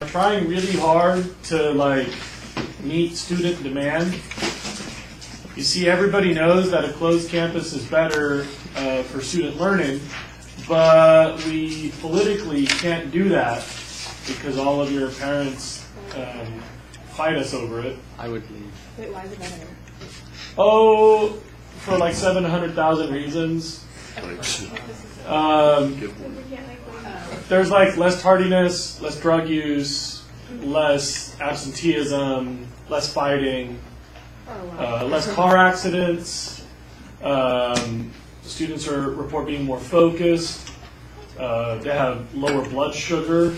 Trying really hard to meet student demand. You see, everybody knows that a closed campus is better for student learning, but we politically can't do that because all of your parents fight us over it. I would leave. Wait, why is it better? Oh, for like 700,000 reasons. There's less tardiness, less drug use, less absenteeism, less fighting, less car accidents. Students report being more focused. They have lower blood sugar.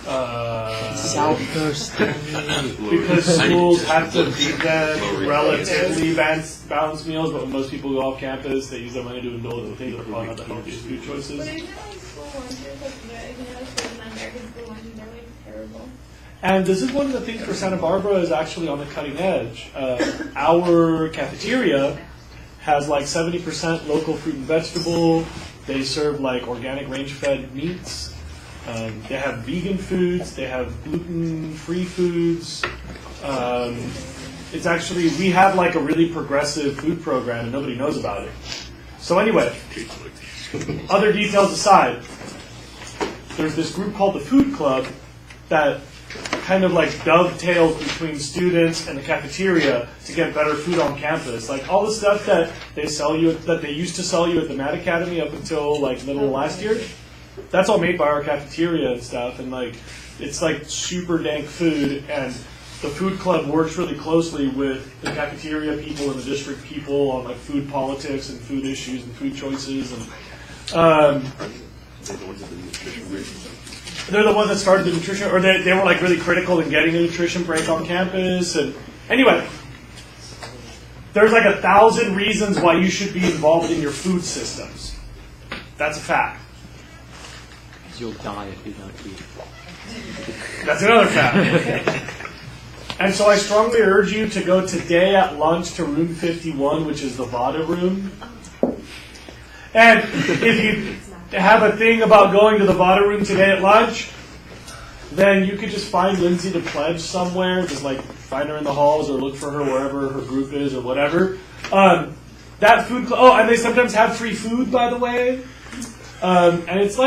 Because schools have to feed them relatively balanced meals, but when most people go off campus, they use their money to indulge in things that are probably not the healthiest food choices. But isn't school lunches American school lunches are terrible? And this is one of the things for Santa Barbara is actually on the cutting edge. Our cafeteria has 70% local fruit and vegetable. They serve organic range-fed meats. They have vegan foods. They have gluten-free foods. It's actually, we have a really progressive food program and nobody knows about it. So anyway, other details aside, there's this group called the Food Club that kind of dovetails between students and the cafeteria to get better food on campus. All the stuff that they used to sell you at the Matt Academy up until middle of last year, that's all made by our cafeteria and stuff, and it's super dank food, and the Food Club works really closely with the cafeteria people and the district people on food politics and food issues and food choices, and they're the ones that started the nutrition, or they were really critical in getting a nutrition break on campus. And anyway, there's 1,000 reasons why you should be involved in your food systems. That's a fact. You'll die if you don't eat. That's another fact. And so I strongly urge you to go today at lunch to room 51, which is the VADA room. And if you have a thing about going to the VADA room today at lunch, then you could just find Lindsay to pledge somewhere. Just find her in the halls or look for her wherever her group is or whatever. That food club. Oh, and they sometimes have free food, by the way. And it's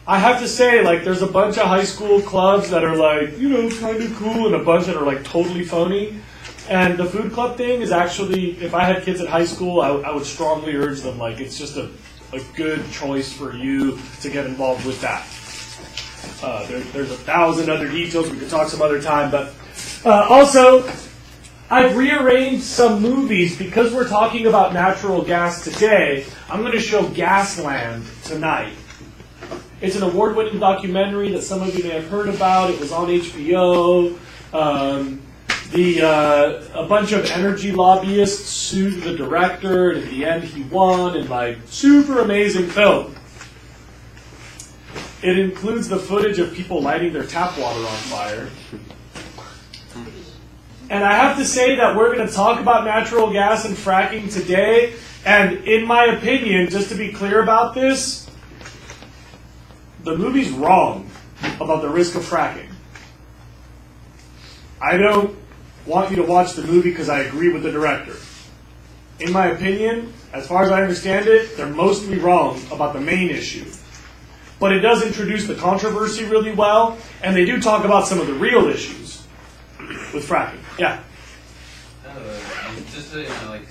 I have to say, there's a bunch of high school clubs that are kind of cool, and a bunch that are totally phony. And the food club thing is actually, if I had kids at high school, I would strongly urge them. It's just a good choice for you to get involved with that. There's 1,000 other details. We could talk some other time. But also, I've rearranged some movies because we're talking about natural gas today. I'm going to show Gasland tonight. It's an award-winning documentary that some of you may have heard about. It was on HBO. A bunch of energy lobbyists sued the director, and at the end he won, and super amazing film. It includes the footage of people lighting their tap water on fire. And I have to say that we're going to talk about natural gas and fracking today, and in my opinion, just to be clear about this, the movie's wrong about the risk of fracking. I don't want you to watch the movie because I agree with the director. In my opinion, as far as I understand it, they're mostly wrong about the main issue. But it does introduce the controversy really well, and they do talk about some of the real issues with fracking. Yeah? Just kind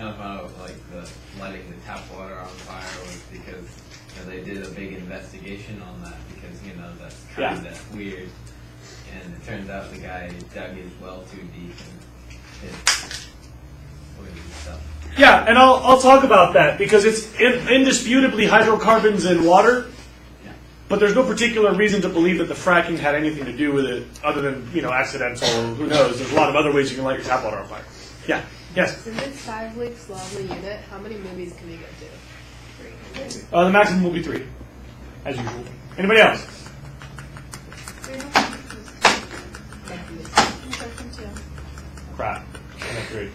of found out the lighting the tap water on fire was because they did a big investigation on that because that's kind of weird, and it turns out the guy dug his well too deep and hit weird stuff. Yeah, and I'll talk about that because it's indisputably hydrocarbons in water, but there's no particular reason to believe that the fracking had anything to do with it other than accidental. Who knows? There's a lot of other ways you can light your tap water on fire. Yeah. Yes. Since it's 5 weeks long the unit, how many movies can you go to? 3. The maximum will be 3, as usual. Anybody else? Crap. Great.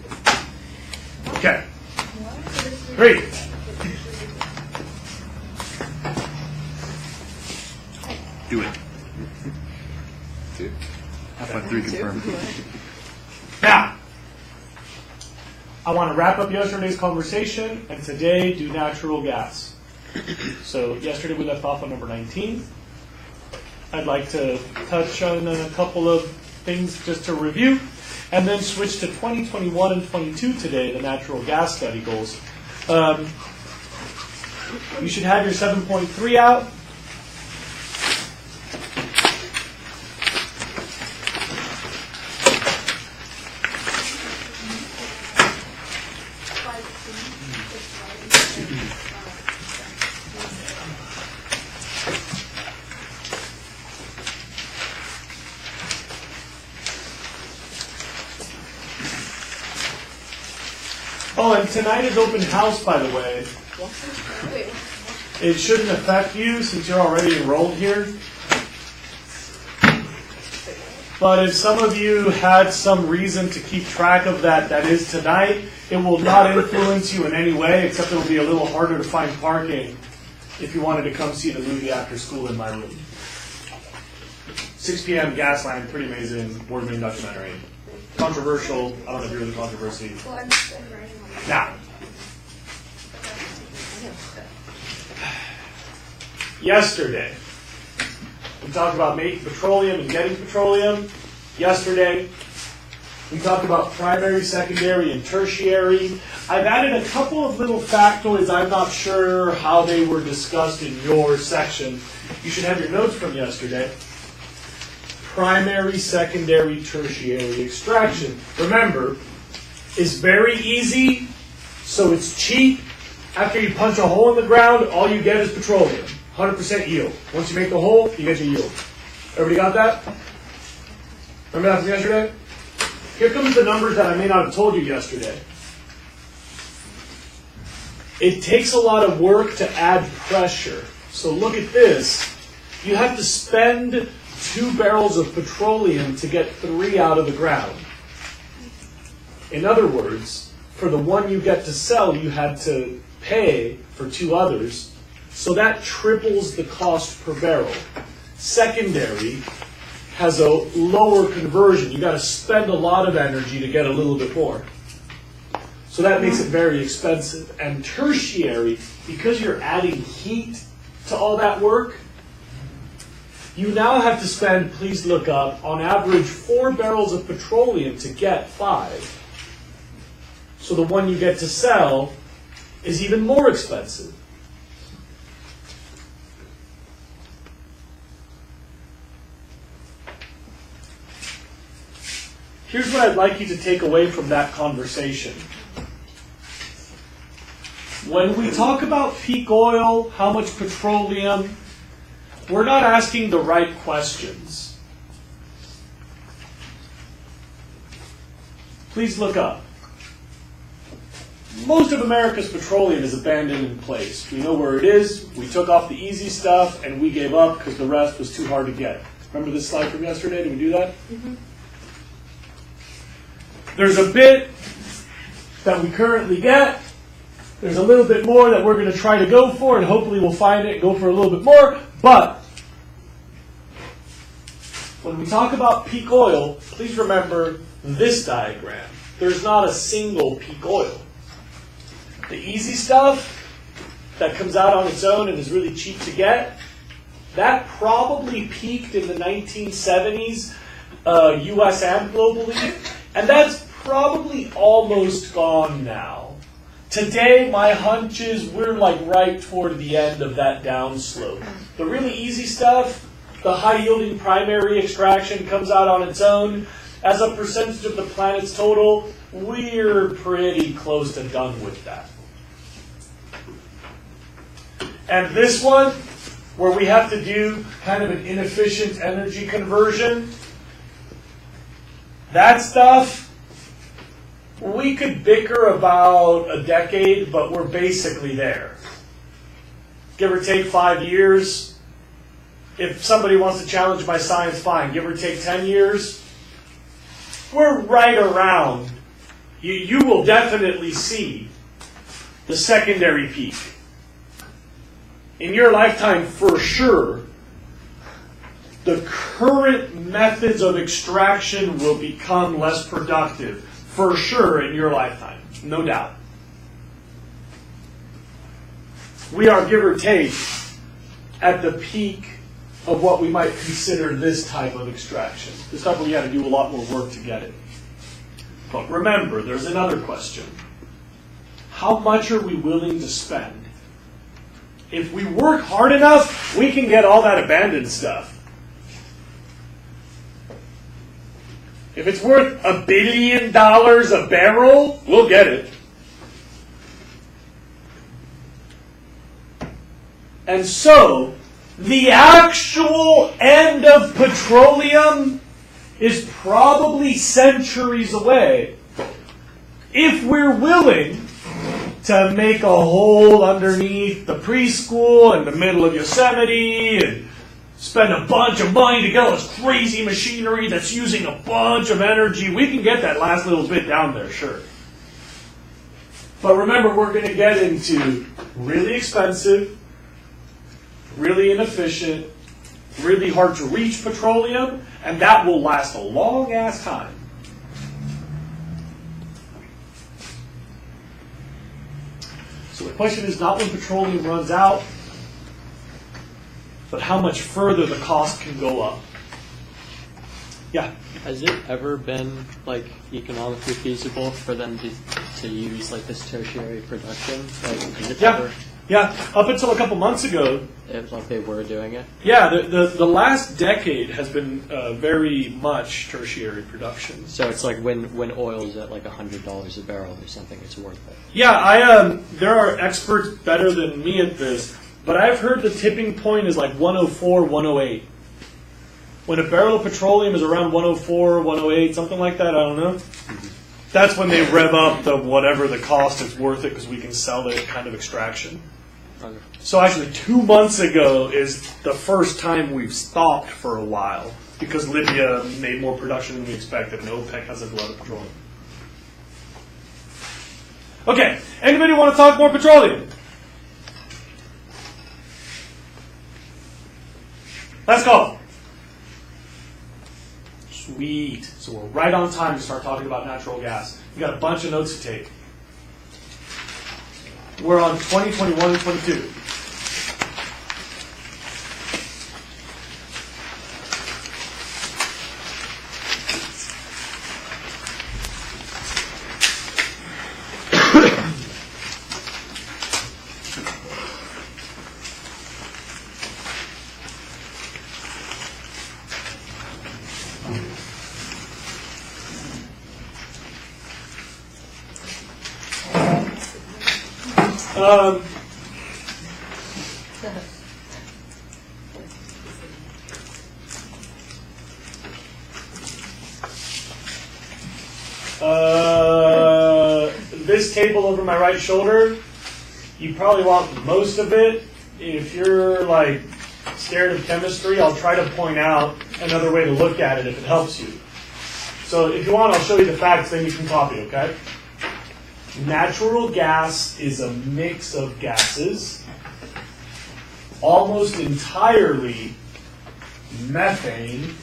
Okay. 3. Do it. 2. F13 confirmed. Now, I want to wrap up yesterday's conversation and today do natural gas. So yesterday we left off on number 19. I'd like to touch on a couple of things just to review and then switch to 2021 and 22 today, the natural gas study goals. You should have your 7.3 out. Oh, and tonight is open house, by the way. Wait, It shouldn't affect you since you're already enrolled here. But if some of you had some reason to keep track of that, that is tonight, it will not influence you in any way, except it will be a little harder to find parking if you wanted to come see the movie after school in my room. 6 p.m. Gasland, pretty amazing Ward Main documentary. Controversial, I don't agree with the controversy. Well, I'm just writing on it. Now, yesterday, we talked about making petroleum and getting petroleum. Yesterday, we talked about primary, secondary, and tertiary. I've added a couple of little factoids. I'm not sure how they were discussed in your section. You should have your notes from yesterday. Primary, secondary, tertiary extraction. Remember, is very easy, so it's cheap. After you punch a hole in the ground, all you get is petroleum. 100% yield. Once you make the hole, you get your yield. Everybody got that? Remember that from yesterday? Here comes the numbers that I may not have told you yesterday. It takes a lot of work to add pressure. So look at this. You have to spend 2 barrels of petroleum to get 3 out of the ground. In other words, for the one you get to sell, you had to pay for 2 others. So that triples the cost per barrel. Secondary has a lower conversion. You got to spend a lot of energy to get a little bit more. So that makes it very expensive. And tertiary, because you're adding heat to all that work, you now have to spend, please look up, on average 4 barrels of petroleum to get 5. So the one you get to sell is even more expensive. Here's what I'd like you to take away from that conversation. When we talk peak peak oil, how much petroleum, we're not asking the right questions. Please look up. Most of America's petroleum is abandoned in place. We know where it is, we took off the easy stuff, and we gave up because the rest was too hard to get. Remember this slide from yesterday? Did we do that? Mm-hmm. There's a bit that we currently get. There's a little bit more that we're going to try to go for, and hopefully we'll find it and go for a little bit more. But when we talk about peak oil, please remember this diagram. There's not a single peak oil. The easy stuff that comes out on its own and is really cheap to get, that probably peaked in the 1970s, US and globally, and that's probably almost gone now. Today, my hunch is we're like right toward the end of that downslope. The really easy stuff, the high-yielding primary extraction comes out on its own. As a percentage of the planet's total, we're pretty close to done with that. And this one, where we have to do kind of an inefficient energy conversion, that stuff, we could bicker about a decade, but we're basically there. Give or take 5 years. If somebody wants to challenge my science, fine. Give or take 10 years. We're right around. You will definitely see the secondary peak. In your lifetime, for sure, the current methods of extraction will become less productive, for sure, in your lifetime, no doubt. We are, give or take, at the peak of what we might consider this type of extraction. This type where you got to do a lot more work to get it. But remember, there's another question. How much are we willing to spend? If we work hard enough, we can get all that abandoned stuff. If it's worth $1 billion a barrel, we'll get it. And so, the actual end of petroleum is probably centuries away if we're willing to make a hole underneath the preschool in the middle of Yosemite and spend a bunch of money to get all this crazy machinery that's using a bunch of energy. We can get that last little bit down there, sure. But remember, we're going to get into really expensive, really inefficient, really hard to reach petroleum, and that will last a long ass time. So the question is not when petroleum runs out, but how much further the cost can go up. Yeah? Has it ever been like economically feasible for them to use like this tertiary production? Like, has it ever? Yeah, up until a couple months ago. Like they were doing it? Yeah, the last decade has been very much tertiary production. So it's like when oil's at like $100 a barrel or something, it's worth it. Yeah, there are experts better than me at this, but I've heard the tipping point is like 104, 108. When a barrel of petroleum is around 104, 108, something like that, I don't know. That's when they rev up the whatever the cost is worth it because we can sell it kind of extraction. Okay. So actually 2 months ago is the first time we've stopped for a while because Libya made more production than we expected and OPEC has a lot of petroleum. Okay, anybody want to talk more petroleum? Let's go. Sweet. So we're right on time to start talking about natural gas. We got a bunch of notes to take. We're on 20, 21, and 22. This table over my right shoulder, you probably want most of it. If you're like scared of chemistry, I'll try to point out another way to look at it if it helps you. So if you want, I'll show you the facts, then you can copy, okay? Natural gas is a mix of gases, almost entirely methane.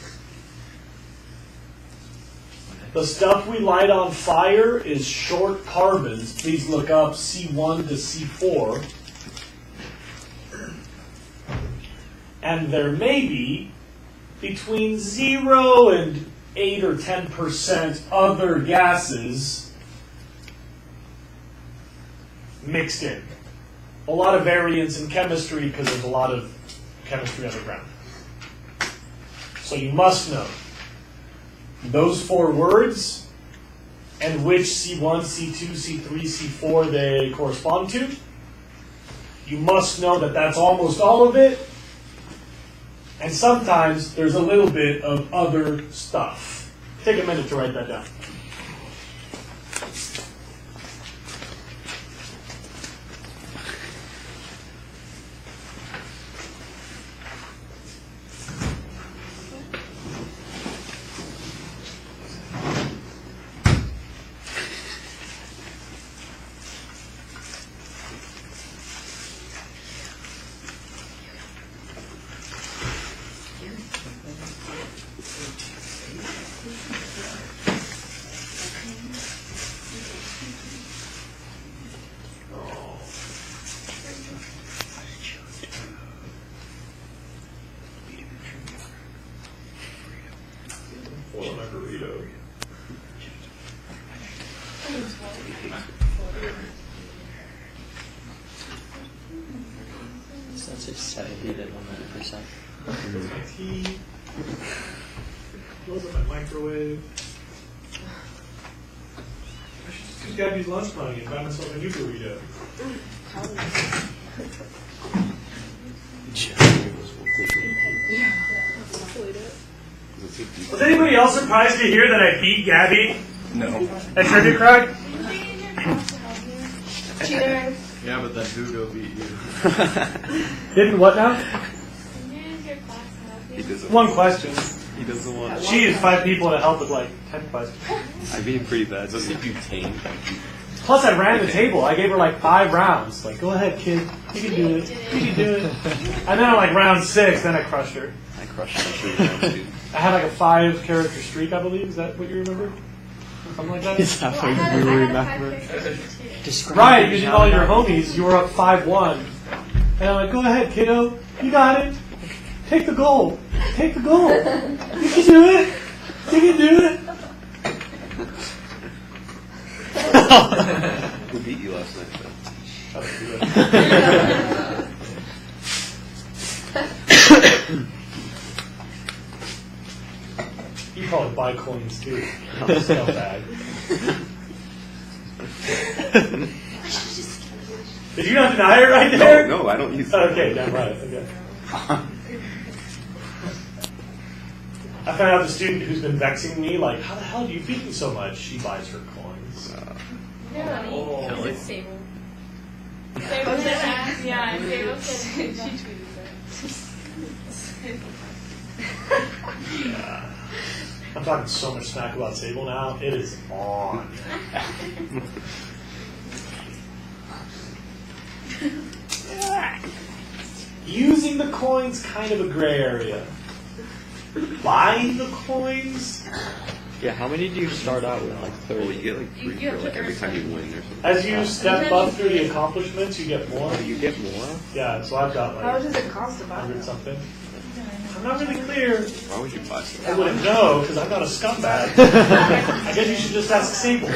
The stuff we light on fire is short carbons. Please look up C1 to C4. And there may be between 0 and 8 or 10% other gases mixed in. A lot of variance in chemistry because there's a lot of chemistry underground. So you must know those 4 words and which C1, C2, C3, C4 they correspond to. You must know that that's almost all of it. And sometimes there's a little bit of other stuff. Take a minute to write that down. Close my tea. Close up my microwave. I should just use Gabby's lunch money and buy myself a new burrito. Was anybody else surprised to hear that I beat Gabby No. at Trivia Crack? Cheater. Yeah, but then Hugo beat you. Didn't what now? Use your class help He you. doesn't. One question. He doesn't want. She used 5 people to help with like 10 questions. I beat pretty bad. Doesn't he butane? Plus, I ran the table. I gave her like 5 rounds. Like, go ahead, kid. You can do it. You can do it. And then on like round 6, then I crushed her. I crushed him. I had like a 5-character streak, I believe. Is that what you remember? Something like that? Is that Well, I what had you a remember? 5 characters too. Describe Right, it. using all your homies, you were up 5-1. And I'm like, go ahead, kiddo. You got it. Take the goal. Take the goal. You can do it. You can do it. Who beat you last night, though? You probably buy coins too. Scumbag. Did you not deny it right there? No, I don't use. Okay, damn right. Okay. I found out the student who's been vexing me, like, how the hell do you beat me so much? She buys her coins. No, Kelly? it's Sable. Sable did ask, yeah, Sable said she tweeted it. Yeah. I'm talking so much smack about Sable now. It is on. Using the coins, kind of a gray area. Buying the coins, Yeah, how many do you start out with? Like Well, 30? you get like 3 You have for like to every earn time you win or something. as you step up through the accomplishments, you get more. You get more? Yeah, so I've got How like much does it cost to buy 100 them? something. I'm not really clear. Why would you buy I something? wouldn't know because I'm not a scumbag. I guess you should just ask Sable.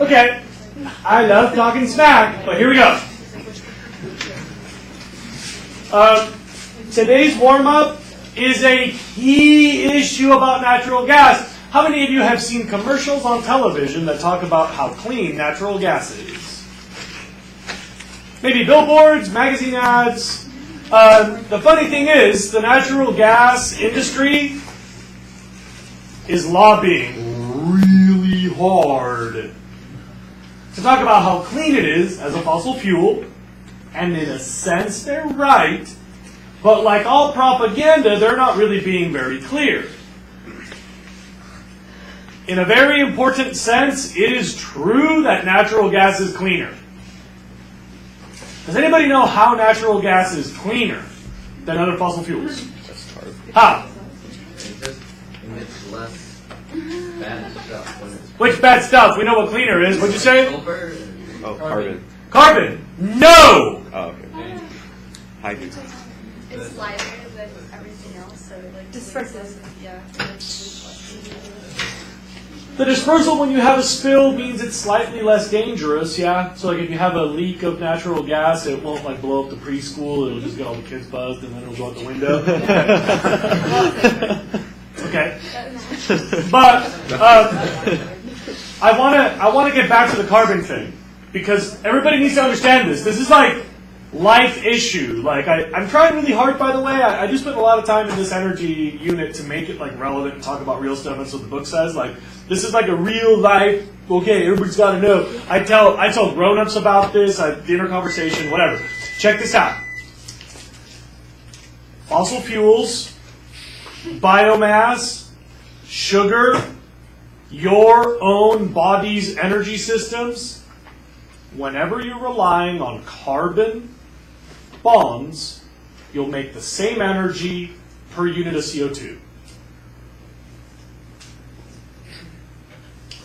Okay, I love talking smack, but here we go. Today's warm-up is a key issue about natural gas. How many of you have seen commercials on television that talk about how clean natural gas is? Maybe billboards, magazine ads. The funny thing is, the natural gas industry is lobbying really hard to talk about how clean it is as a fossil fuel, and in a sense they're right, but like all propaganda, they're not really being very clear. In a very important sense, it is true that natural gas is cleaner. Does anybody know how natural gas is cleaner than other fossil fuels? That's hard. How? It just emits less bad stuff when it's Which bad stuff? We know what cleaner is. What'd you say? sulfur. Oh, carbon. Carbon. No! Oh, okay. Hydrogen. It's lighter than everything else, so like Disperses. yeah. The dispersal when you have a spill means it's slightly less dangerous, yeah? So like if you have a leak of natural gas, it won't like blow up the preschool, it'll just get all the kids buzzed and then it'll go out the window. Okay. But I wanna get back to the carbon thing. Because everybody needs to understand this. This is like life issue. Like I'm trying really hard, by the way. I do spend a lot of time in this energy unit to make it like relevant and talk about real stuff. That's what the book says. Like this is like a real life. Okay, everybody's got to know. I tell grown-ups about this. Dinner conversation, whatever. Check this out. Fossil fuels, biomass, sugar, your own body's energy systems. Whenever you're relying on carbon bonds, you'll make the same energy per unit of CO2.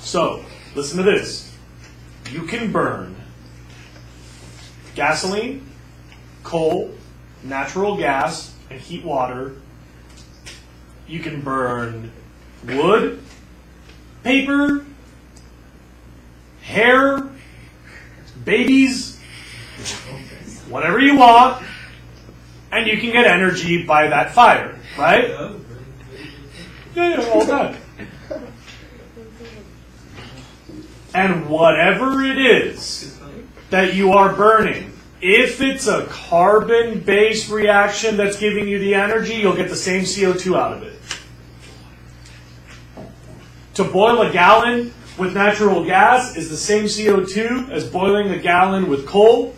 So, listen to this. You can burn gasoline, coal, natural gas, and heat water. You can burn wood, paper, hair, babies, whatever you want, and you can get energy by that fire, right? Yeah, all that. And whatever it is that you are burning, if it's a carbon-based reaction that's giving you the energy, you'll get the same CO2 out of it. To boil a gallon with natural gas is the same CO2 as boiling a gallon with coal,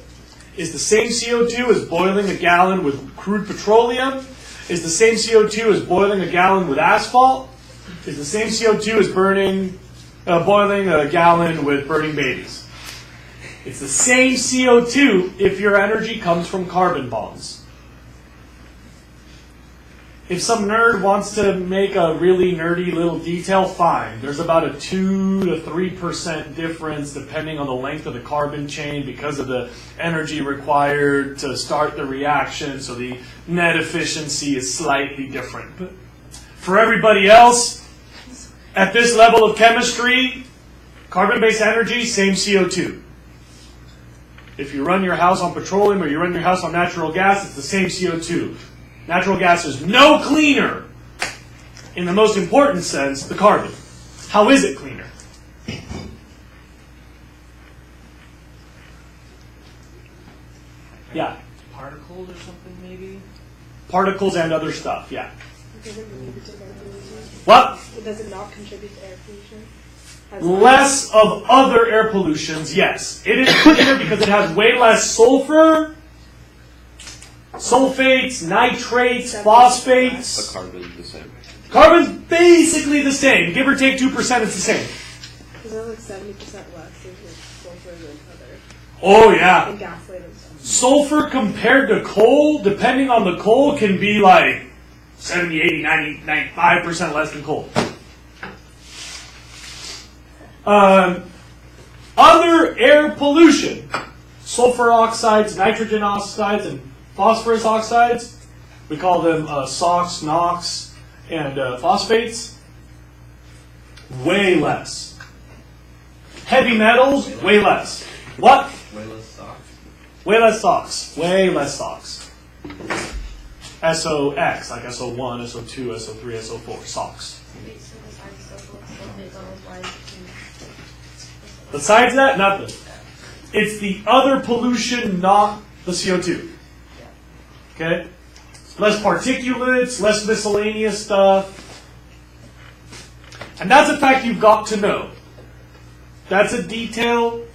is the same CO2 as boiling a gallon with crude petroleum, is the same CO2 as boiling a gallon with asphalt, is the same CO2 as boiling a gallon with burning babies. It's the same CO2 if your energy comes from carbon bombs. If some nerd wants to make a really nerdy little detail, fine. There's about a 2 to 3% difference depending on the length of the carbon chain because of the energy required to start the reaction, so the net efficiency is slightly different. But for everybody else, at this level of chemistry, carbon-based energy, same CO2. If you run your house on petroleum or you run your house on natural gas, it's the same CO2. Natural gas is no cleaner, in the most important sense, the carbon. How is it cleaner? Yeah. Particles or something, maybe? Particles and other stuff, yeah. It doesn't contribute to air pollution. What? It does it not contribute to air pollution? Less of other air pollutions, yes. It is cleaner because it has way less sulfur, sulfates, nitrates, phosphates. The carbon the same. Carbon's basically the same. Give or take 2%, it's the same. Is that like 70% less in sulfur than other? Oh, yeah. And gaslight and stuff. Sulfur compared to coal, depending on the coal, can be like 70, 80, 90, 95% less than coal. Other air pollution, sulfur oxides, nitrogen oxides, and phosphorus oxides, we call them SOx, NOx, and phosphates, way less. Heavy metals, way less. What? Way less socks. Way less SOx. Way less SOx. SOx, like SO1, SO2, SO3, SO4, SOx. Besides that, nothing. It's the other pollution, not the CO2. Okay? Less particulates, less miscellaneous stuff. And that's a fact you've got to know. That's a detail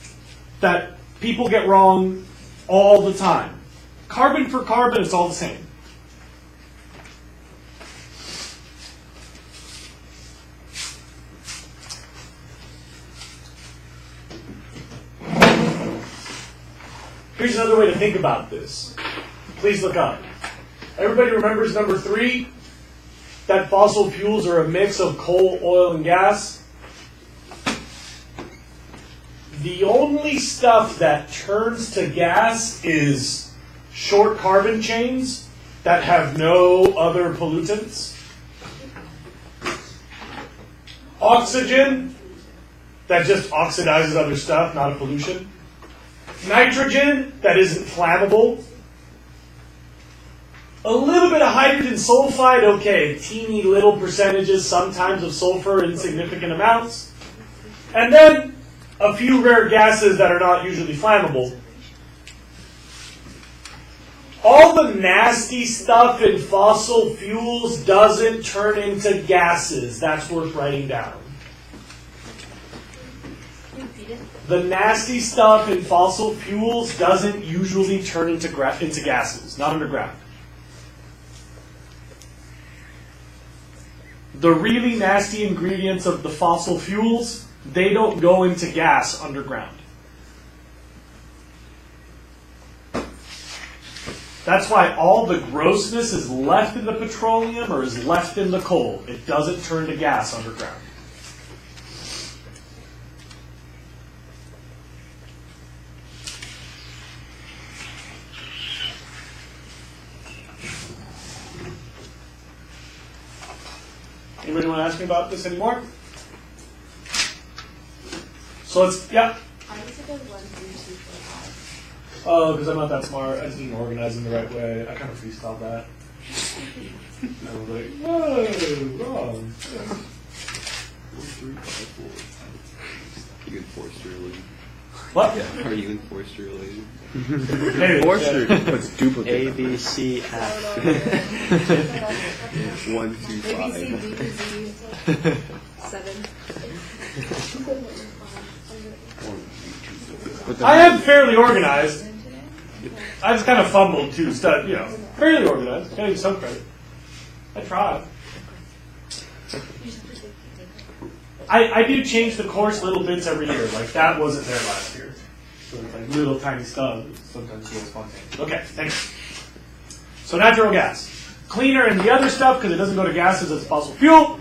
that people get wrong all the time. Carbon for carbon, it's all the same. Here's another way to think about this. Please look up. Everybody remembers number 3? That fossil fuels are a mix of coal, oil, and gas? The only stuff that turns to gas is short carbon chains that have no other pollutants. Oxygen, that just oxidizes other stuff, not a pollution. Nitrogen, that isn't flammable. A little bit of hydrogen sulfide, okay, teeny little percentages, sometimes of sulfur, insignificant amounts. And then a few rare gases that are not usually flammable. All the nasty stuff in fossil fuels doesn't turn into gases. That's worth writing down. The nasty stuff in fossil fuels doesn't usually turn into gases, not underground. The really nasty ingredients of the fossil fuels, they don't go into gas underground. That's why all the grossness is left in the petroleum or is left in the coal. It doesn't turn to gas underground. Anybody want to ask me about this anymore? So let's, yeah. How does it go 1 through 2, 4, 5? Oh, because I'm not that smart. I just didn't organize them the right way. I kind of freestyled that. I was like, whoa, wrong. 4, 3, 5, 4. You enforced related. What? Are you enforced related? Hey, Forster yeah. puts duplicate. A, B, C, I F. don't know. 1, 2, A, B, C, 5. D, Z, 7. I am fairly organized. I just kind of fumbled too. Fairly organized. Gotta give some credit. I tried. I do change the course little bits every year. Like that wasn't there last year. So it's like little tiny stuff. Sometimes feels spontaneous. Okay, thanks. So natural gas. Cleaner than the other stuff because it doesn't go to gases as fossil fuel.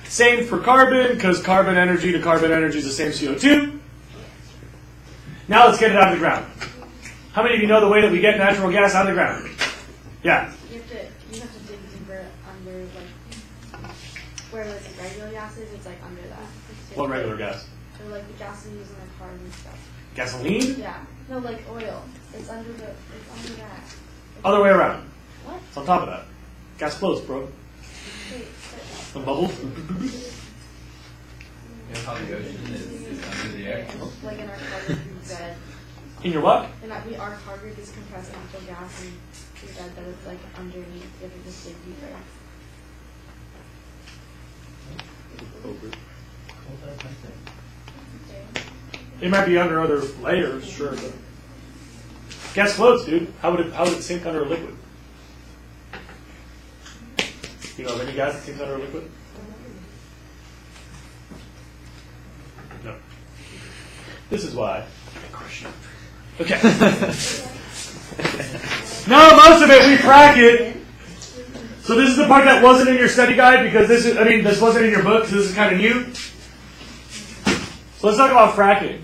Same for carbon because carbon energy to carbon energy is the same CO2. Now let's get it out of the ground. How many of you know the way that we get natural gas out of the ground? Yeah. You have to dig deeper under like where there's like regular gases. It's like under that. What regular gas? Or like the gas we use in our cars and stuff. Gasoline? Yeah. No, like oil. It's under that. Other way around. What? It's on top of that. Gas floats, bro. Wait, The bubbles. You know how the ocean is under the air? like in our car group, we said, In your what? and that our car group is compressed natural gas, and we said that it's like underneath. You have to just dig deeper. Over. It might be under other layers, sure. But gas floats, dude. How would it sink under a liquid? You know of any gas that sinks under a liquid? No. This is why I crush you. Okay. No, most of it we crack it. So this is the part that wasn't in your study guide because this wasn't in your book, so this is kind of new. So let's talk about fracking.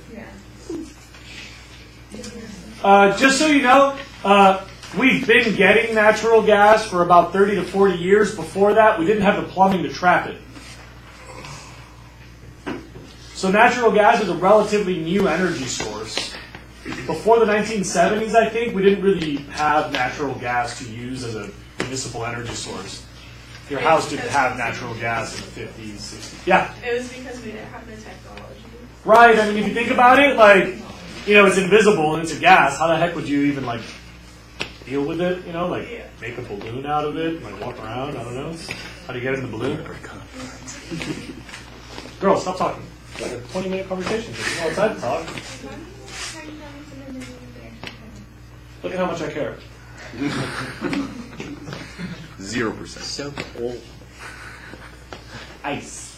Just so you know, we've been getting natural gas for about 30 to 40 years. Before that, we didn't have the plumbing to trap it. So natural gas is a relatively new energy source. Before the 1970s, I think, we didn't really have natural gas to use as a municipal energy source. Your house didn't have natural gas in the 50s, 60s. Yeah? It was because we didn't have the technology. Right, I mean, if you think about it, like, it's invisible and it's a gas. How the heck would you even, like, deal with it? Make a balloon out of it, like, walk around? I don't know. How do you get in the balloon? Girl, stop talking. It's like a 20-minute conversation. Just go outside and talk. Look at how much I care. 0%. So cold. Ice.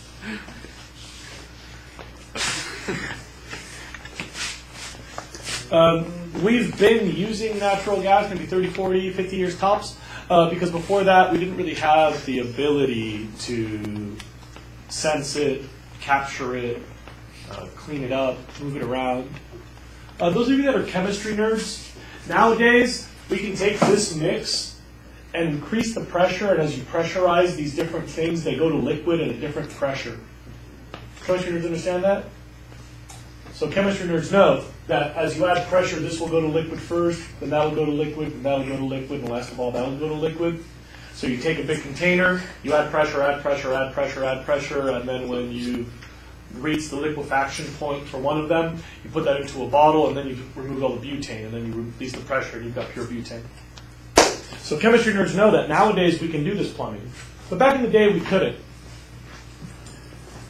We've been using natural gas maybe 30, 40, 50 years tops because before that we didn't really have the ability to sense it, capture it, clean it up, move it around. Those of you that are chemistry nerds, nowadays we can take this mix and increase the pressure, and as you pressurize these different things, they go to liquid at a different pressure. Chemistry nerds understand that? So chemistry nerds know that as you add pressure, this will go to liquid first, then that will go to liquid, then that will go to liquid, and last of all, that will go to liquid. So you take a big container, you add pressure, add pressure, add pressure, add pressure, and then when you reach the liquefaction point for one of them, you put that into a bottle, and then you remove all the butane, and then you release the pressure, and you've got pure butane. So chemistry nerds know that nowadays we can do this plumbing. But back in the day, we couldn't.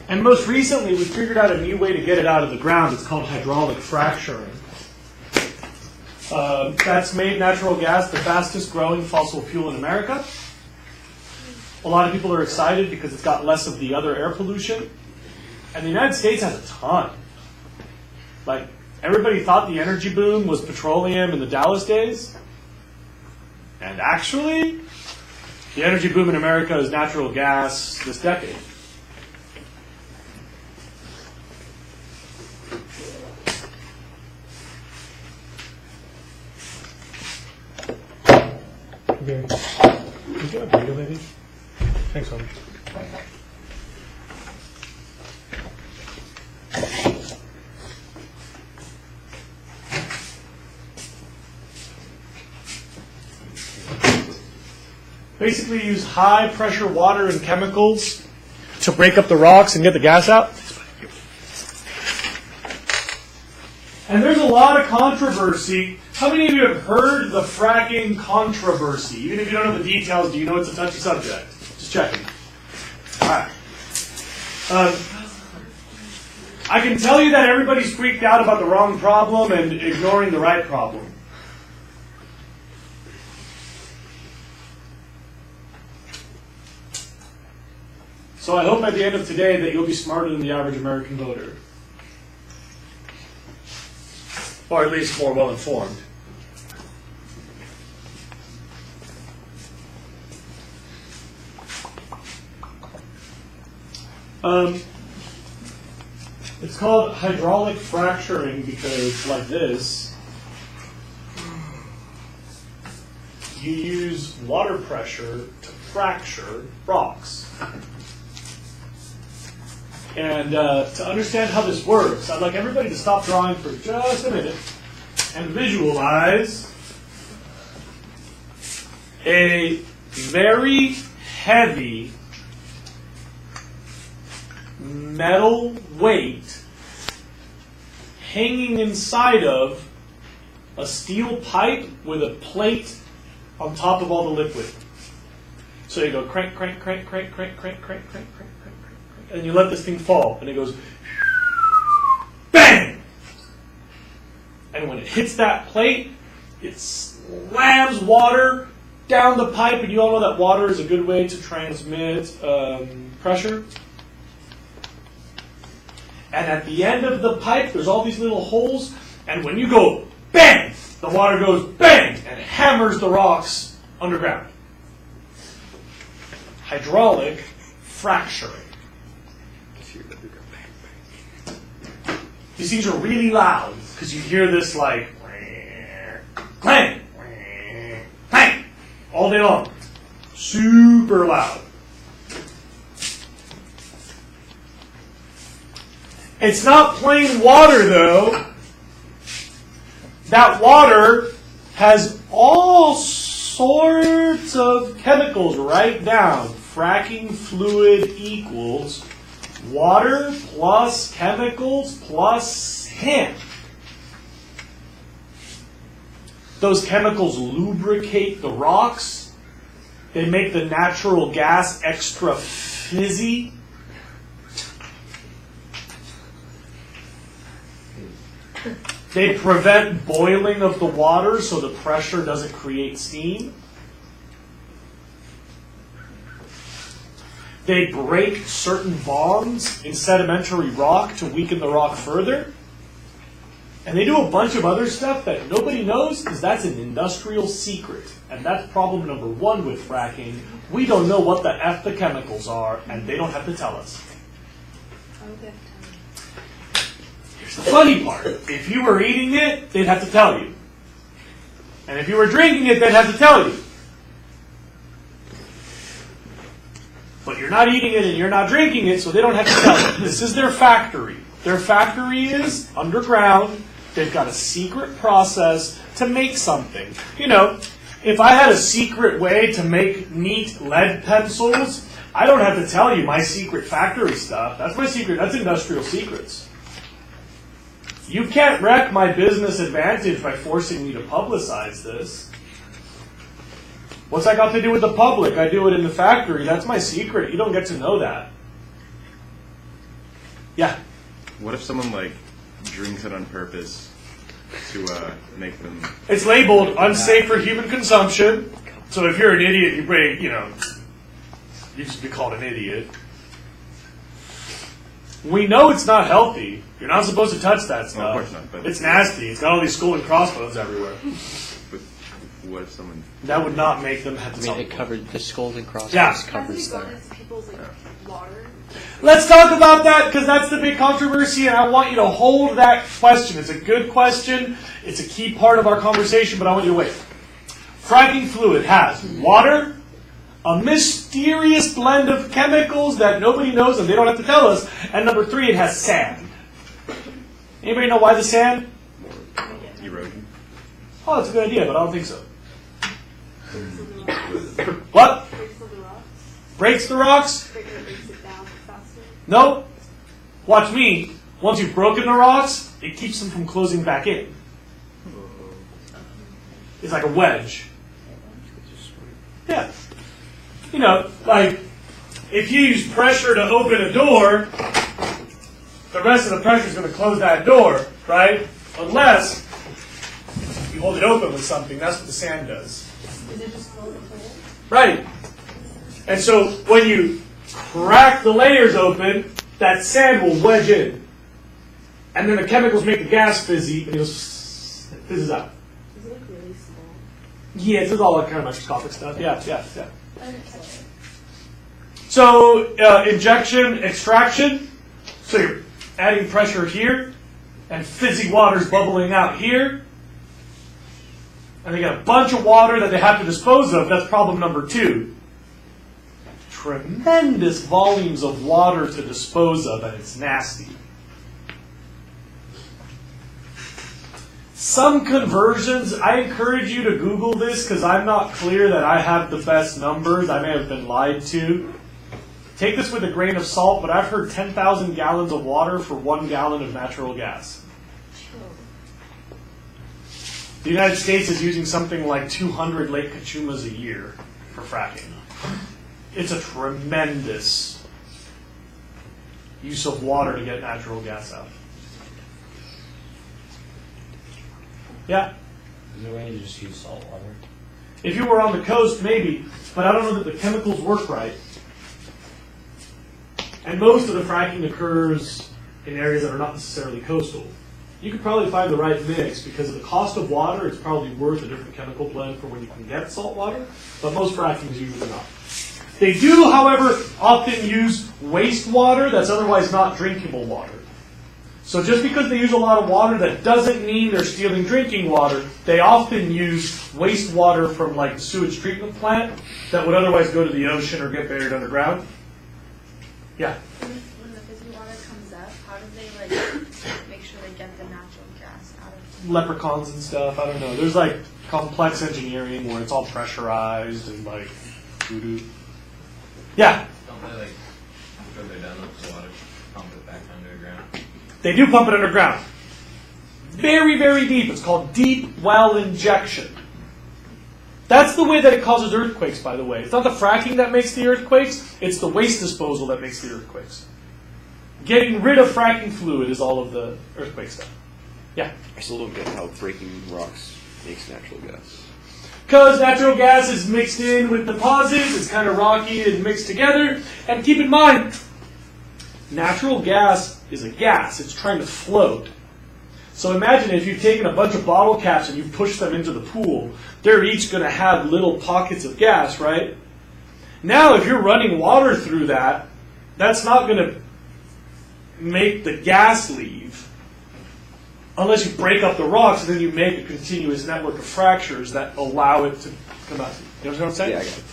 And most recently, we figured out a new way to get it out of the ground. It's called hydraulic fracturing. That's made natural gas the fastest growing fossil fuel in America. A lot of people are excited because it's got less of the other air pollution. And the United States has a ton. Like, everybody thought the energy boom was petroleum in the Dallas days. And actually, the energy boom in America is natural gas this decade. Okay. You got a video, maybe? Thanks, homie. basically use high pressure water and chemicals to break up the rocks and get the gas out. And there's a lot of controversy. How many of you have heard the fracking controversy? Even if you don't know the details, do you know it's a touchy subject? Just checking. All right. I can tell you that everybody's freaked out about the wrong problem and ignoring the right problem. So I hope at the end of today that you'll be smarter than the average American voter. Or at least more well-informed. It's called hydraulic fracturing because, like this, you use water pressure to fracture rocks. And to understand how this works, I'd like everybody to stop drawing for just a minute and visualize a very heavy metal weight hanging inside of a steel pipe with a plate on top of all the liquid. So you go crank, crank, crank, crank, crank, crank, crank, crank, crank, crank, crank, and you let this thing fall, and it goes bang! And when it hits that plate, it slams water down the pipe, and you all know that water is a good way to transmit pressure. And at the end of the pipe, there's all these little holes, and when you go bang, the water goes bang, and hammers the rocks underground. Hydraulic fracturing. These things are really loud because you hear this like clang, clang, all day long. Super loud. It's not plain water though. That water has all sorts of chemicals. Write down. Fracking fluid equals water plus chemicals plus sand. Those chemicals lubricate the rocks. They make the natural gas extra fizzy. They prevent boiling of the water so the pressure doesn't create steam. They break certain bonds in sedimentary rock to weaken the rock further. And they do a bunch of other stuff that nobody knows because that's an industrial secret. And that's problem number one with fracking. We don't know what the F the chemicals are, and they don't have to tell us. Okay. Here's the funny part. If you were eating it, they'd have to tell you. And if you were drinking it, they'd have to tell you. But you're not eating it and you're not drinking it, so they don't have to tell you. This is their factory. Their factory is underground. They've got a secret process to make something. You know, if I had a secret way to make neat lead pencils, I don't have to tell you my secret factory stuff. That's my secret. That's industrial secrets. You can't wreck my business advantage by forcing me to publicize this. What's that got to do with the public? I do it in the factory. That's my secret. You don't get to know that. Yeah? What if someone, like, drinks it on purpose to make them... It's labeled unsafe for human consumption. So if you're an idiot, you break, you know, you just be called an idiot. We know it's not healthy. You're not supposed to touch that stuff. Well, of course not, but... It's nasty. It's got all these skull and crossbones everywhere. But what if someone... That would not make them have I to mean, tell it covered the skulls and crossbones Yeah. covers Has it gone there. into people's like water? Let's talk about that because that's the big controversy, and I want you to hold that question. It's a good question. It's a key part of our conversation, but I want you to wait. Fracking fluid has water, a mysterious blend of chemicals that nobody knows and they don't have to tell us, and number 3, it has sand. Anybody know why the sand? Erosion? Oh, that's a good idea, but I don't think so. What? breaks all the rocks. Breaks the rocks? Breaks it down faster. Nope. Watch me. Once you've broken the rocks, it keeps them from closing back in. It's like a wedge. Yeah. You know, like, if you use pressure to open a door, the rest of the pressure is going to close that door, right? Unless you hold it open with something. That's what the sand does. Is it just float and pull? Right. And so when you crack the layers open, that sand will wedge in. And then the chemicals make the gas fizzy, and it fizzes out. Is it like really small? Yeah, this is all that kind of microscopic stuff. Yeah. So injection, extraction. So you're adding pressure here, and fizzy water's bubbling out here. And they got a bunch of water that they have to dispose of. That's problem number 2. Tremendous volumes of water to dispose of, and it's nasty. Some conversions, I encourage you to Google this because I'm not clear that I have the best numbers. I may have been lied to. Take this with a grain of salt, but I've heard 10,000 gallons of water for 1 gallon of natural gas. The United States is using something like 200 Lake Cachumas a year for fracking. It's a tremendous use of water to get natural gas out. Yeah? Is there a way to just use salt water? If you were on the coast, maybe, but I don't know that the chemicals work right. And most of the fracking occurs in areas that are not necessarily coastal. You could probably find the right mix because of the cost of water. It's probably worth a different chemical blend for when you can get salt water, but most fracking is usually not. They do, however, often use wastewater that's otherwise not drinkable water. So just because they use a lot of water, that doesn't mean they're stealing drinking water. They often use wastewater from like the sewage treatment plant that would otherwise go to the ocean or get buried underground. Yeah? When the fizzy water comes up, how do they like make sure they get the natural gas out of it? Leprechauns and stuff, I don't know. There's like complex engineering where it's all pressurized and like voodoo. Yeah? Don't they like after they're done with the water, pump it back underground? They do pump it underground. Very, very deep. It's called deep well injection. That's the way that it causes earthquakes, by the way. It's not the fracking that makes the earthquakes, it's the waste disposal that makes the earthquakes. Getting rid of fracking fluid is all of the earthquake stuff. Yeah? I still don't get how breaking rocks makes natural gas. Because natural gas is mixed in with deposits, it's kind of rocky and mixed together. And keep in mind, natural gas is a gas. It's trying to float. So imagine if you've taken a bunch of bottle caps and you've pushed them into the pool. They're each going to have little pockets of gas, right? Now if you're running water through that, that's not going to make the gas leave. Unless you break up the rocks and then you make a continuous network of fractures that allow it to come out. You understand what I'm saying? Yeah, I got it.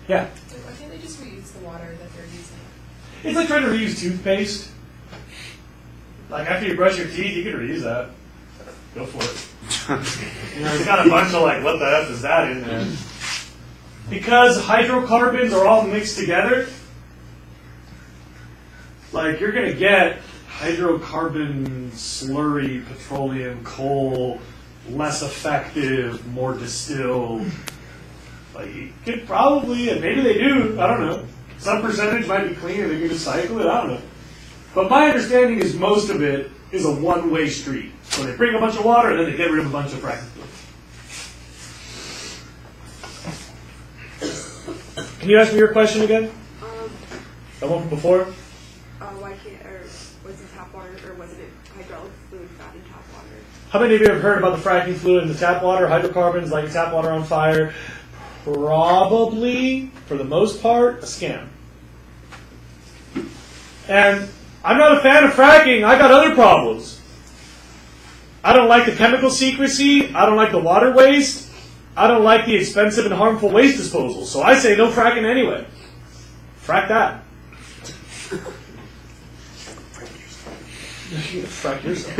Yeah. Why can't they just reuse the water that they're using? It's like trying to reuse toothpaste. Like after you brush your teeth, you can reuse that. Go for it. You know, it's got a bunch of like, what the F is that in there? Because hydrocarbons are all mixed together, like you're going to get hydrocarbon slurry, petroleum, coal, less effective, more distilled. Like you could probably, and maybe they do, I don't know. Some percentage might be clean and they can just cycle it, I don't know. But my understanding is most of it is a one-way street. So they bring a bunch of water and then they get rid of a bunch of fracking fluid. Can you ask me your question again? The one from before? Why can't, or was it tap water, or was it hydraulic fluid found in tap water? How many of you have heard about the fracking fluid in the tap water, hydrocarbons, lighting tap water on fire? Probably, for the most part, a scam. And I'm not a fan of fracking. I got other problems. I don't like the chemical secrecy. I don't like the water waste. I don't like the expensive and harmful waste disposal. So I say no fracking anyway. Frack that. Frack yourself.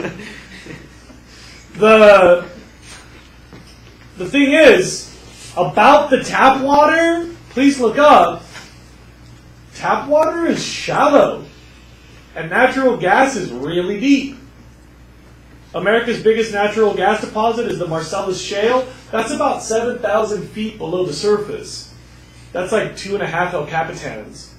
The thing is, about the tap water, please look up, tap water is shallow, and natural gas is really deep. America's biggest natural gas deposit is the Marcellus Shale. That's about 7,000 feet below the surface. That's like 2.5 El Capitans.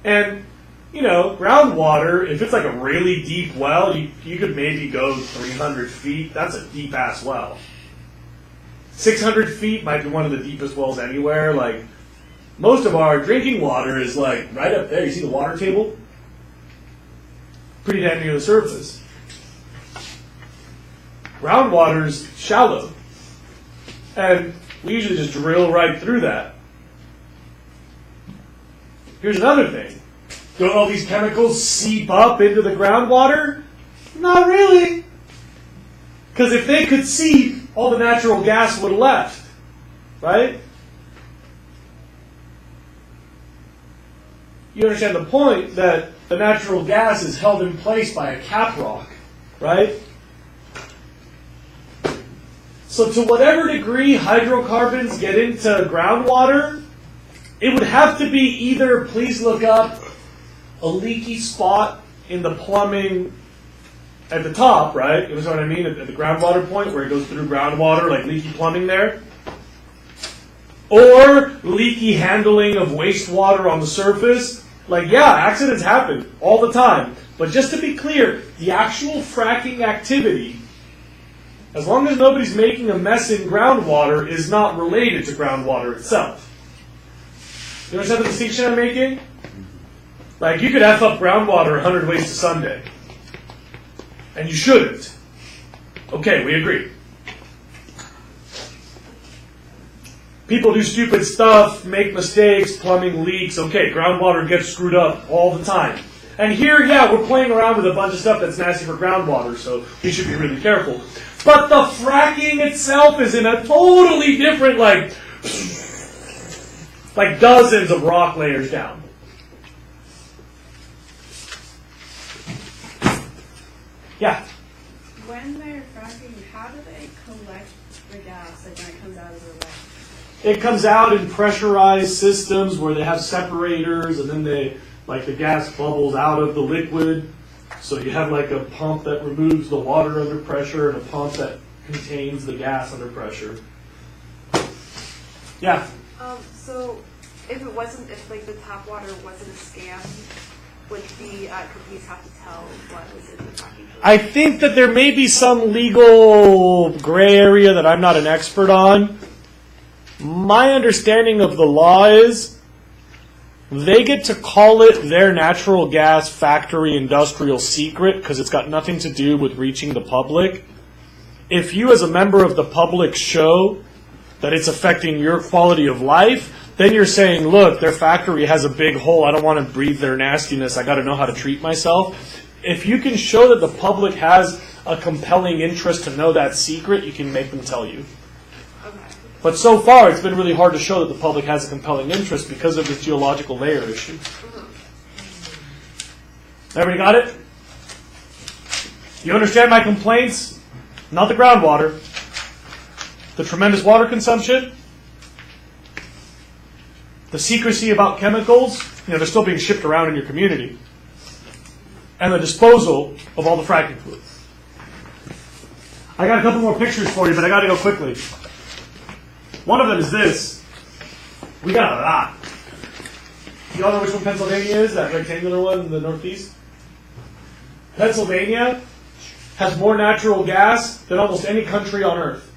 And, you know, groundwater, if it's like a really deep well, you could maybe go 300 feet. That's a deep-ass well. 600 feet might be one of the deepest wells anywhere. Like, most of our drinking water is like right up there. You see the water table? Pretty damn near the surface. Groundwater's shallow. And we usually just drill right through that. Here's another thing. Do all these chemicals seep up into the groundwater? Not really. Because if they could seep, all the natural gas would have left. Right? You understand the point that the natural gas is held in place by a cap rock, right? So to whatever degree hydrocarbons get into groundwater, it would have to be either, please look up, a leaky spot in the plumbing at the top, right? You know what I mean? At the groundwater point where it goes through groundwater, like leaky plumbing there. Or leaky handling of wastewater on the surface. Like, yeah, accidents happen all the time. But just to be clear, the actual fracking activity, as long as nobody's making a mess in groundwater, is not related to groundwater itself. You understand the distinction I'm making? Like, you could F up groundwater 100 ways to Sunday. And you shouldn't. Okay, we agree. People do stupid stuff, make mistakes, plumbing leaks. Okay, groundwater gets screwed up all the time. And here, yeah, we're playing around with a bunch of stuff that's nasty for groundwater, so we should be really careful. But the fracking itself is in a totally different, like dozens of rock layers down. Yeah? When they're fracking, how do they collect the gas, like when it comes out of the well? It comes out in pressurized systems where they have separators, and then the gas bubbles out of the liquid. So you have like a pump that removes the water under pressure and a pump that contains the gas under pressure. Yeah. So if like the tap water wasn't a scam, would the companies have to tell what was in the package? I think that there may be some legal gray area that I'm not an expert on. My understanding of the law is they get to call it their natural gas factory industrial secret because it's got nothing to do with reaching the public. If you as a member of the public show that it's affecting your quality of life, then you're saying, look, their factory has a big hole. I don't want to breathe their nastiness. I got to know how to treat myself. If you can show that the public has a compelling interest to know that secret, you can make them tell you. But so far, it's been really hard to show that the public has a compelling interest because of this geological layer issue. Everybody got it? You understand my complaints? Not the groundwater. The tremendous water consumption. The secrecy about chemicals. You know, they're still being shipped around in your community. And the disposal of all the fracking fluid. I got a couple more pictures for you, but I got to go quickly. One of them is this. We got a lot. You all know which one Pennsylvania is? That rectangular one in the northeast? Pennsylvania has more natural gas than almost any country on earth,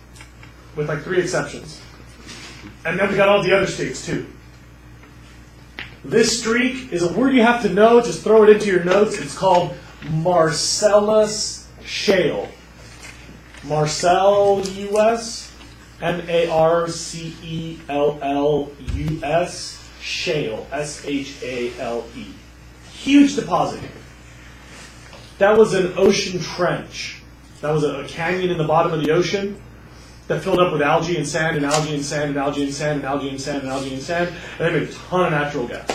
with like 3 exceptions. And then we got all the other states too. This streak is a word you have to know. Just throw it into your notes. It's called Marcellus Shale. Marcellus. M-A-R-C-E-L-L-U-S, shale, S-H-A-L-E. Huge deposit. That was an ocean trench. That was a canyon in the bottom of the ocean that filled up with algae and sand and algae and sand and algae and sand and algae and sand and algae and sand, and they made a ton of natural gas.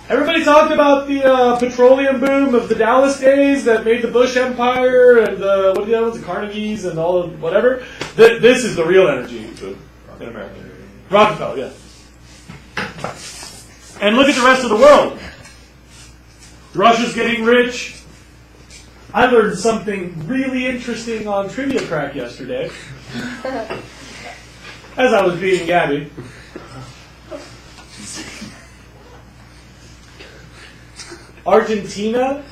Everybody talked about the petroleum boom of the Dallas days that made the Bush Empire and the, what are the other ones, the Carnegies and all of whatever. This is the real energy boom in America. Rockefeller, yeah. And look at the rest of the world. Russia's getting rich. I learned something really interesting on Trivia Crack yesterday as I was beating Gabby. Argentina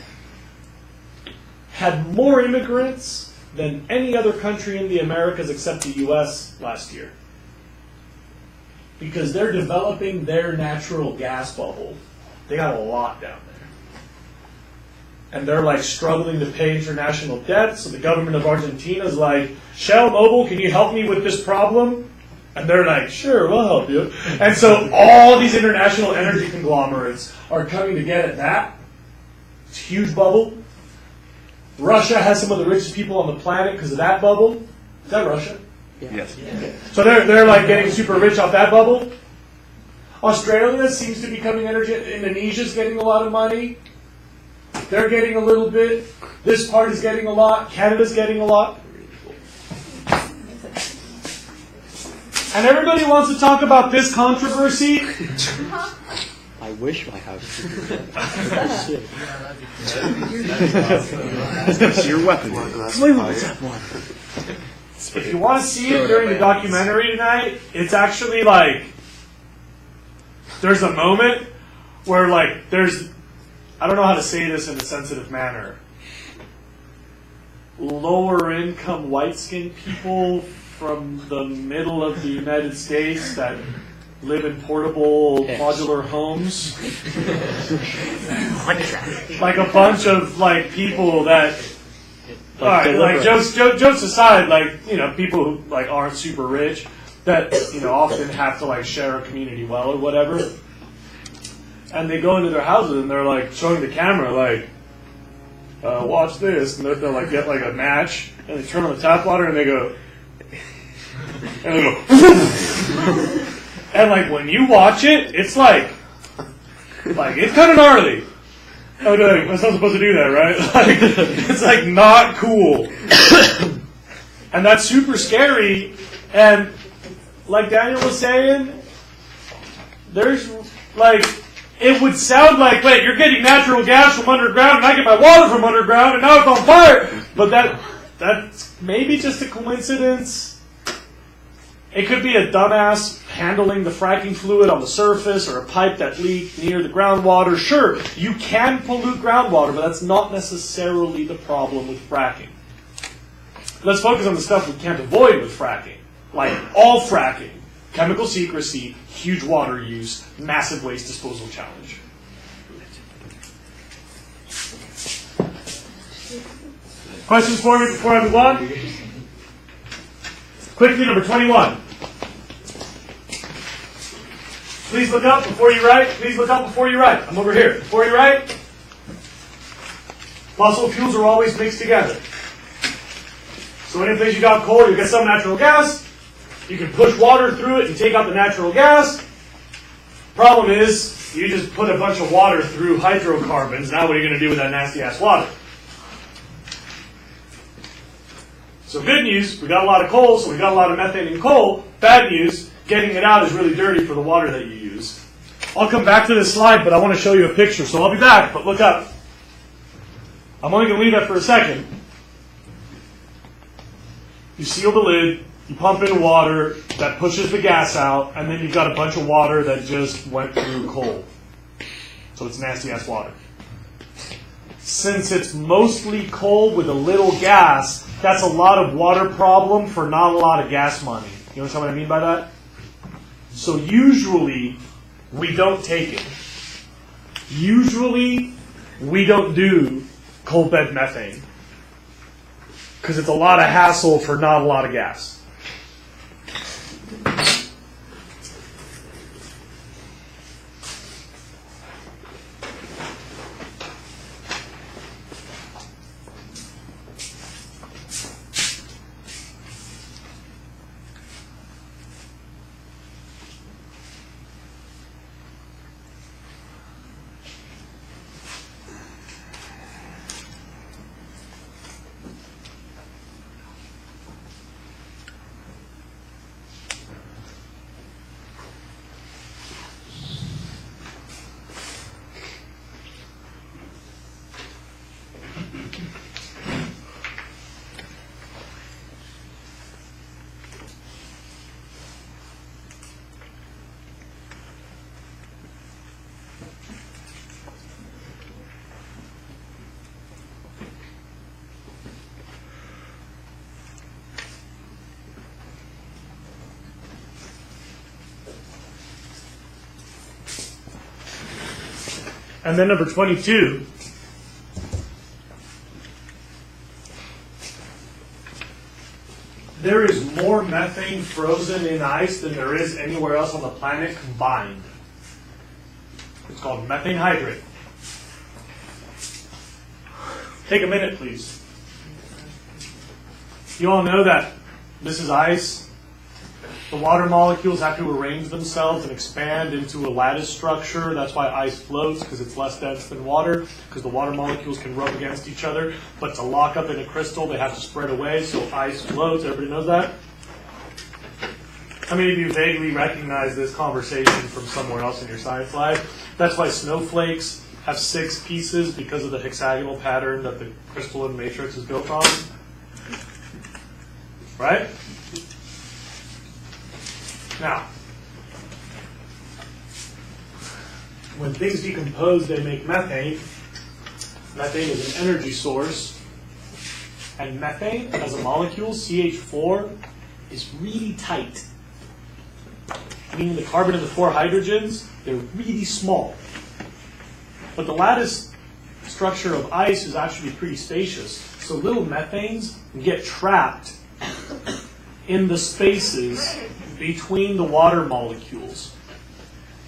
had more immigrants than any other country in the Americas except the U.S. last year. Because they're developing their natural gas bubble. They got a lot down there. And they're like struggling to pay international debt, so the government of Argentina is like, Shell Mobil, can you help me with this problem? And they're like, sure, we'll help you. And so all these international energy conglomerates are coming to get at that. It's a huge bubble. Russia has some of the richest people on the planet because of that bubble. Is that Russia? Yeah. Yes. Okay. So they're like getting super rich off that bubble. Australia seems to be becoming energy. Indonesia's getting a lot of money. They're getting a little bit. This part is getting a lot. Canada's getting a lot. And everybody wants to talk about this controversy. I wish my house could do that. It's your weapon. If you want to see it during the documentary tonight, it's actually like there's a moment where like there's, I don't know how to say this in a sensitive manner, lower income white skinned people from the middle of the United States that live in portable modular homes. Like a bunch of like people that, all right, like jokes aside, like, you know, people who like aren't super rich that, you know, often have to like share a community well or whatever. And they go into their houses and they're like showing the camera like, watch this, and they'll like get like a match and they turn on the tap water and they go, and like when you watch it, it's like it's kind of gnarly. Oh, no, I'm not supposed to do that, right? Like, it's like not cool, and that's super scary. And like Daniel was saying, there's like, it would sound like, wait, you're getting natural gas from underground, and I get my water from underground, and now it's on fire. But that's maybe just a coincidence. It could be a dumbass handling the fracking fluid on the surface or a pipe that leaked near the groundwater. Sure, you can pollute groundwater, but that's not necessarily the problem with fracking. Let's focus on the stuff we can't avoid with fracking. Like all fracking, chemical secrecy, huge water use, massive waste disposal challenge. Questions for me before I move on? Quickly, number 21. Please look up before you write. Please look up before you write. I'm over here. Before you write, fossil fuels are always mixed together. So any place you got coal, you get some natural gas. You can push water through it and take out the natural gas. Problem is, you just put a bunch of water through hydrocarbons. Now what are you going to do with that nasty ass water? So good news, we got a lot of coal, so we got a lot of methane in coal. Bad news, getting it out is really dirty for the water that you use. I'll come back to this slide, but I want to show you a picture, so I'll be back, but look up. I'm only going to leave that for a second. You seal the lid, you pump in water that pushes the gas out, and then you've got a bunch of water that just went through coal. So it's nasty ass water. Since it's mostly coal with a little gas, that's a lot of water problem for not a lot of gas money. You understand what I mean by that? So usually, we don't take it. Usually, we don't do coal bed methane. Because it's a lot of hassle for not a lot of gas. And then number 22. There is more methane frozen in ice than there is anywhere else on the planet combined. It's called methane hydrate. Take a minute, please. You all know that this is ice. The water molecules have to arrange themselves and expand into a lattice structure. That's why ice floats, because it's less dense than water, because the water molecules can rub against each other. But to lock up in a crystal, they have to spread away, so ice floats. Everybody knows that? How many of you vaguely recognize this conversation from somewhere else in your science life? That's why snowflakes have 6 pieces, because of the hexagonal pattern that the crystalline matrix is built on. Right? Now, when things decompose, they make methane. Methane is an energy source. And methane, as a molecule, CH4, is really tight. Meaning the carbon and the 4 hydrogens, they're really small. But the lattice structure of ice is actually pretty spacious. So little methanes get trapped in the spaces between the water molecules.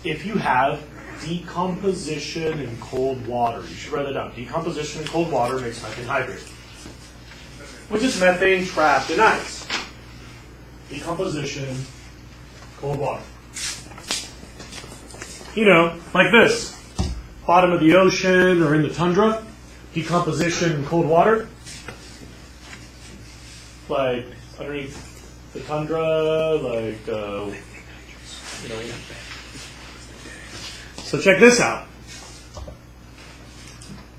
If you have decomposition in cold water, you should write that down. Decomposition in cold water makes methane hydrate, which is methane trapped in ice. Decomposition, cold water. You know, like this. Bottom of the ocean or in the tundra, decomposition in cold water. Like underneath the tundra, like, you know. So check this out.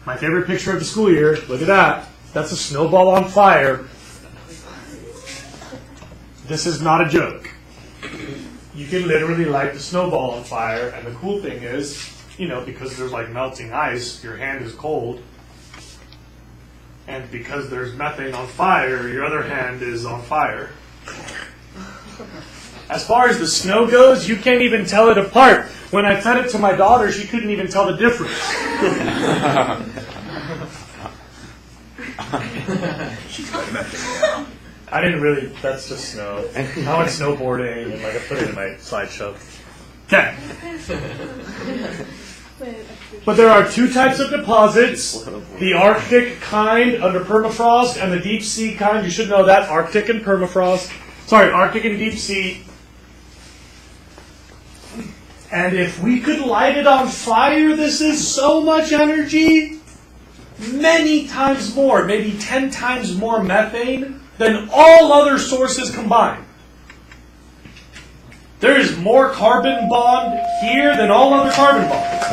My favorite picture of the school year. Look at that. That's a snowball on fire. This is not a joke. You can literally light the snowball on fire, and the cool thing is, you know, because there's like melting ice, your hand is cold. And because there's methane on fire, your other hand is on fire. As far as the snow goes, you can't even tell it apart. When I fed it to my daughter, she couldn't even tell the difference. I didn't really, that's just snow. I went snowboarding and like I put it in my slideshow. Okay. But there are 2 types of deposits. The Arctic kind under permafrost and the deep sea kind. You should know that. Arctic and permafrost. Sorry, Arctic and deep sea. And if we could light it on fire, this is so much energy. Many times more, maybe 10 times more methane than all other sources combined. There is more carbon bond here than all other carbon bonds.